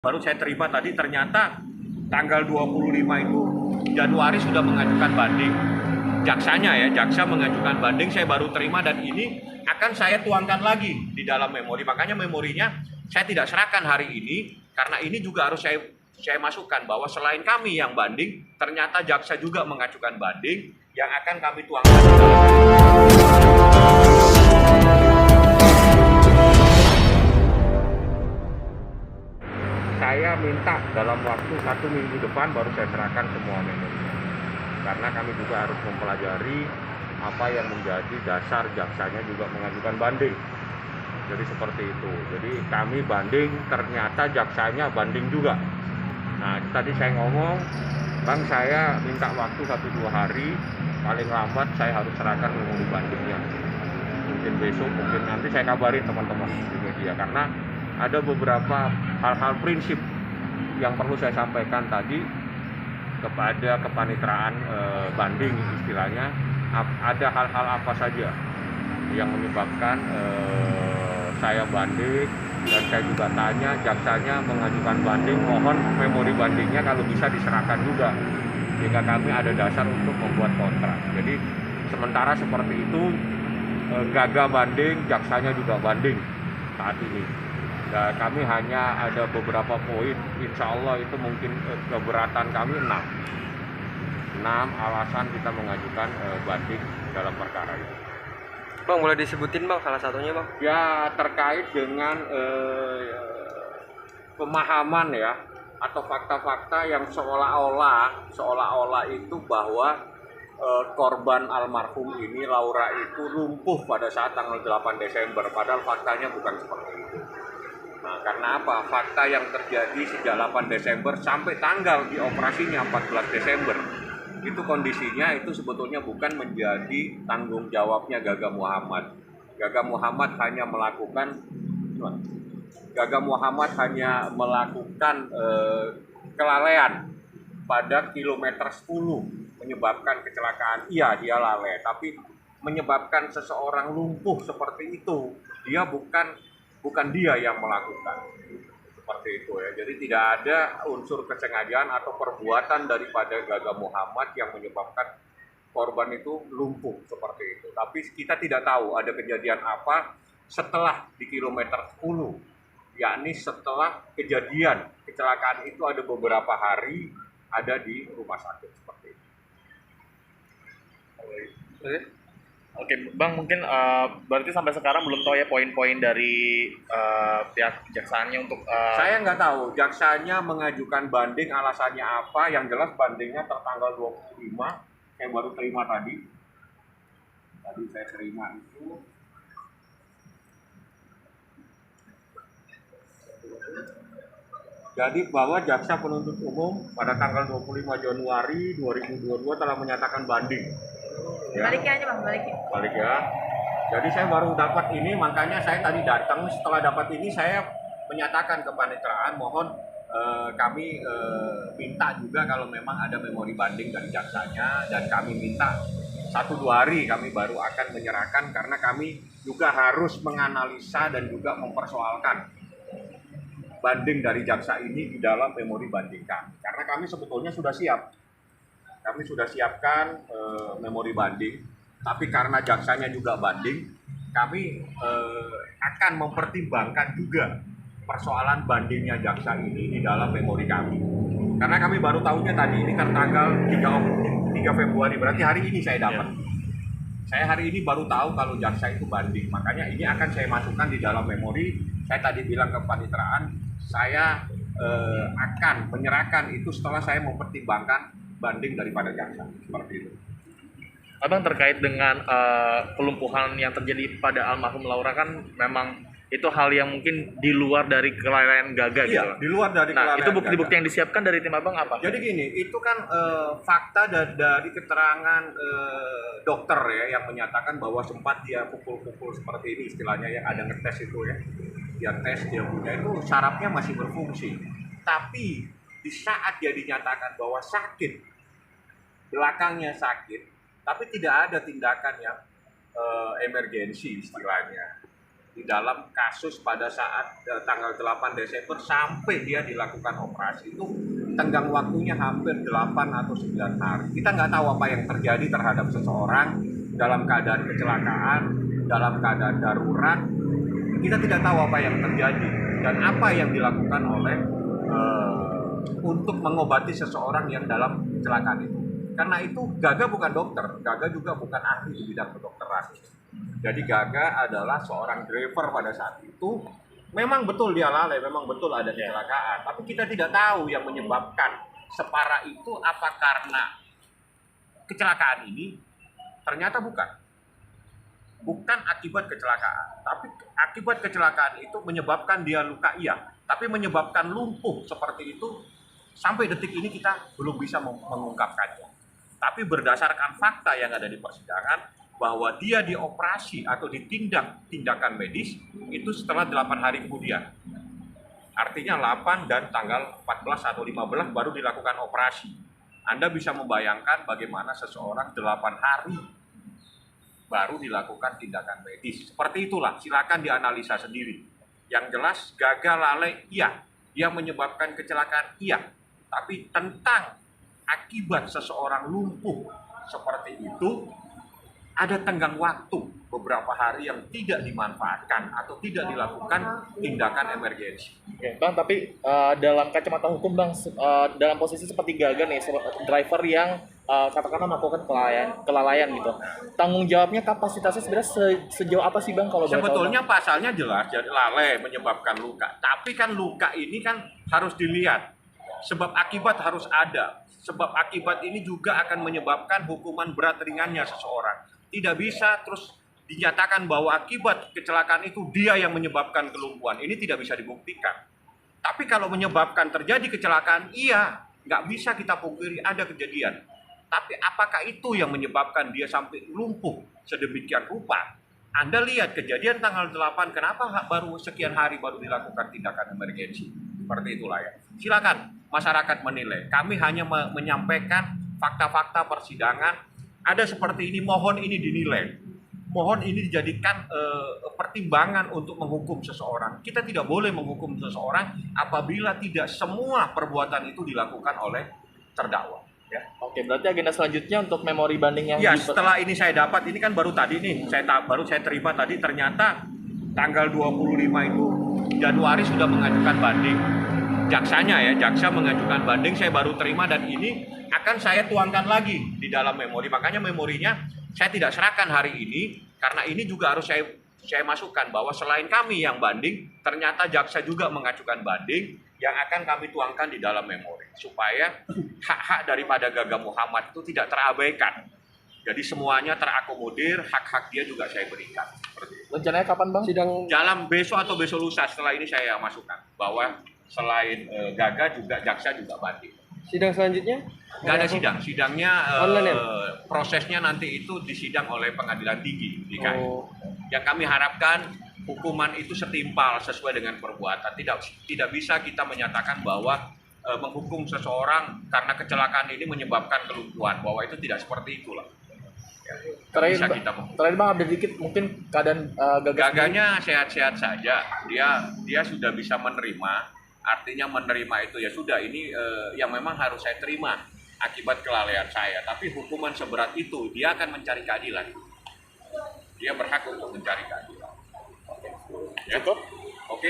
Baru saya terima tadi, ternyata tanggal 25 itu Januari sudah mengajukan banding. Jaksanya ya, jaksa mengajukan banding, saya baru terima dan ini akan saya tuangkan lagi di dalam memori. Makanya memorinya saya tidak serahkan hari ini karena ini juga harus saya masukkan bahwa selain kami yang banding, ternyata jaksa juga mengajukan banding yang akan kami tuangkan di dalam memori. Saya minta dalam waktu 1 minggu depan baru saya serahkan semua memorinya. Karena kami juga harus mempelajari apa yang menjadi dasar jaksanya juga mengajukan banding. Jadi seperti itu. Jadi kami banding, ternyata jaksanya banding juga. Nah tadi saya ngomong, Bang saya minta waktu 1-2 hari, paling lambat saya harus serahkan memori bandingnya. Mungkin besok, mungkin nanti saya kabarin teman-teman di media. Karena ada beberapa hal-hal prinsip yang perlu saya sampaikan tadi kepada kepanitraan banding istilahnya. Ada hal-hal apa saja yang menyebabkan saya banding, dan saya juga tanya jaksanya mengajukan banding, mohon memori bandingnya kalau bisa diserahkan juga sehingga kami ada dasar untuk membuat kontrak. Jadi sementara seperti itu, Gaga banding, jaksanya juga banding saat ini. Dan kami hanya ada beberapa poin, insya Allah itu mungkin keberatan kami 6 alasan kita mengajukan banding dalam perkara itu. Bang, boleh disebutin Bang salah satunya Bang? Ya terkait dengan pemahaman ya, atau fakta-fakta yang seolah-olah itu bahwa korban almarhum ini Laura itu lumpuh pada saat tanggal 8 Desember, padahal faktanya bukan seperti itu. Nah, karena apa? Fakta yang terjadi sejak 8 Desember sampai tanggal di operasinya 14 Desember, itu kondisinya itu sebetulnya bukan menjadi tanggung jawabnya Gaga Muhammad. Gaga Muhammad hanya melakukan kelalaian pada kilometer 10 menyebabkan kecelakaan. Iya, dia lalai, tapi menyebabkan seseorang lumpuh seperti itu, dia bukan dia yang melakukan seperti itu ya. Jadi tidak ada unsur kesengajaan atau perbuatan daripada Gaga Muhammad yang menyebabkan korban itu lumpuh seperti itu. Tapi kita tidak tahu ada kejadian apa setelah di kilometer 10, yakni setelah kejadian kecelakaan itu ada beberapa hari ada di rumah sakit seperti itu. Oke, Bang, mungkin berarti sampai sekarang belum tahu ya poin-poin dari pihak kejaksaannya untuk Saya nggak tahu jaksanya mengajukan banding alasannya apa. Yang jelas bandingnya tertanggal 25, saya baru terima tadi saya terima itu. Jadi bahwa jaksa penuntut umum pada tanggal 25 Januari 2022 telah menyatakan banding. Ya. Baliknya aja Bang, baliknya. Balik ya. Jadi saya baru dapat ini, makanya saya tadi datang. Setelah dapat ini saya menyatakan ke panitraan, mohon kami minta juga kalau memang ada memori banding dari jaksanya, dan kami minta 1-2 hari kami baru akan menyerahkan karena kami juga harus menganalisa dan juga mempersoalkan banding dari jaksa ini di dalam memori banding kami. Karena kami sebetulnya sudah siap. Kami sudah siapkan memori banding, tapi karena jaksanya juga banding, kami akan mempertimbangkan juga persoalan bandingnya jaksa ini di dalam memori kami. Karena kami baru tahunya tadi ini tertanggal 3 Februari, berarti hari ini saya dapat. Saya hari ini baru tahu kalau jaksa itu banding, makanya ini akan saya masukkan di dalam memori. Saya tadi bilang ke panitraan, saya akan menyerahkan itu setelah saya mempertimbangkan banding daripada jaksa, seperti itu. Abang, terkait dengan kelumpuhan yang terjadi pada almarhum Laura, kan memang itu hal yang mungkin di luar dari kelalaian Gaga gitu. Iya, di luar dari Nah, kelalaian itu bukti-bukti Gaga. yang disiapkan dari tim Abang apa? Jadi gini, itu kan fakta dari keterangan dokter ya yang menyatakan bahwa sempat dia pukul-pukul seperti ini istilahnya ya, ada ngetes itu ya. Dia tes, dia punya itu sarafnya masih berfungsi. Tapi di saat dia dinyatakan bahwa sakit, belakangnya sakit, tapi tidak ada tindakan yang emergensi istilahnya. di dalam kasus pada saat tanggal 8 Desember sampai dia dilakukan operasi itu tenggang waktunya hampir 8 atau 9 hari. Kita nggak tahu apa yang terjadi terhadap seseorang dalam keadaan kecelakaan, dalam keadaan darurat. Kita tidak tahu apa yang terjadi dan apa yang dilakukan oleh untuk mengobati seseorang yang dalam kecelakaan itu. Karena itu Gaga bukan dokter, Gaga juga bukan ahli di bidang kedokteran. Jadi Gaga adalah seorang driver pada saat itu. Memang betul dia lalai, memang betul ada kecelakaan. Tapi kita tidak tahu yang menyebabkan separah itu apa karena kecelakaan ini. Ternyata bukan akibat kecelakaan. Tapi akibat kecelakaan itu menyebabkan dia luka, iya. Tapi menyebabkan lumpuh seperti itu, sampai detik ini kita belum bisa mengungkapkannya. Tapi berdasarkan fakta yang ada di persidangan, bahwa dia dioperasi atau tindakan medis itu setelah 8 hari kemudian. Artinya 8 dan tanggal 14 atau 15 baru dilakukan operasi. Anda bisa membayangkan bagaimana seseorang 8 hari baru dilakukan tindakan medis. Seperti itulah, silakan dianalisa sendiri. Yang jelas gagal lalai, iya. Dia menyebabkan kecelakaan, iya. Tapi tentang akibat seseorang lumpuh seperti itu, ada tenggang waktu beberapa hari yang tidak dimanfaatkan atau tidak dilakukan tindakan emergensi. Oke, Bang, tapi dalam kacamata hukum, Bang, dalam posisi seperti Gaga nih, driver yang katakanlah melakukan kelalaian gitu. Tanggung jawabnya, kapasitasnya sebenarnya sejauh apa sih, Bang, kalau boleh tahu, Sebetulnya Bang? pasalnya jelas, jadi lalai menyebabkan luka. Tapi kan luka ini kan harus dilihat. Sebab akibat harus ada. Sebab akibat ini juga akan menyebabkan hukuman berat ringannya seseorang. Tidak bisa terus dinyatakan bahwa akibat kecelakaan itu dia yang menyebabkan kelumpuhan. Ini tidak bisa dibuktikan. Tapi kalau menyebabkan terjadi kecelakaan, iya, nggak bisa kita pungkiri ada kejadian. Tapi apakah itu yang menyebabkan dia sampai lumpuh sedemikian rupa? Anda lihat kejadian tanggal 8, kenapa baru sekian hari baru dilakukan tindakan emergensi? Seperti itulah ya. Silakan masyarakat menilai. Kami hanya menyampaikan fakta-fakta persidangan. Ada seperti ini, mohon ini dinilai. Mohon ini dijadikan pertimbangan untuk menghukum seseorang. Kita tidak boleh menghukum seseorang apabila tidak semua perbuatan itu dilakukan oleh terdakwa. Ya. Oke, berarti agenda selanjutnya untuk memori banding yang Ya, setelah ini saya dapat, ini kan baru tadi nih, baru saya terima tadi, ternyata tanggal 25 itu Januari sudah mengajukan banding. Jaksanya ya, jaksa mengajukan banding, saya baru terima dan ini akan saya tuangkan lagi di dalam memori. Makanya memorinya saya tidak serahkan hari ini, karena ini juga harus saya masukkan bahwa selain kami yang banding, ternyata jaksa juga mengajukan banding yang akan kami tuangkan di dalam memori. Supaya hak-hak daripada Gaga Muhammad itu tidak terabaikan. Jadi semuanya terakomodir, hak-hak dia juga saya berikan. rencananya kapan, Bang? Sidang Dalam besok atau besok lusa, setelah ini saya masukkan bahwa selain Gaga juga jaksa juga banding. sidang selanjutnya? Nggak ada sidang, sidangnya Online ya? prosesnya nanti itu disidang oleh Pengadilan Tinggi DKI. Oh. Yang kami harapkan hukuman itu setimpal sesuai dengan perbuatan. Tidak bisa kita menyatakan bahwa menghukum seseorang karena kecelakaan ini menyebabkan kelumpuhan, bahwa itu tidak seperti itulah. Ya, bisa kita menghukum. Terakhir, Bang, update dikit mungkin keadaan Gaga Gaganya sehat-sehat saja, dia sudah bisa menerima. Artinya menerima itu ya sudah, ini yang memang harus saya terima akibat kelalaian saya. Tapi hukuman seberat itu dia akan mencari keadilan. Dia berhak untuk mencari keadilan. Ya. Cukup? Oke.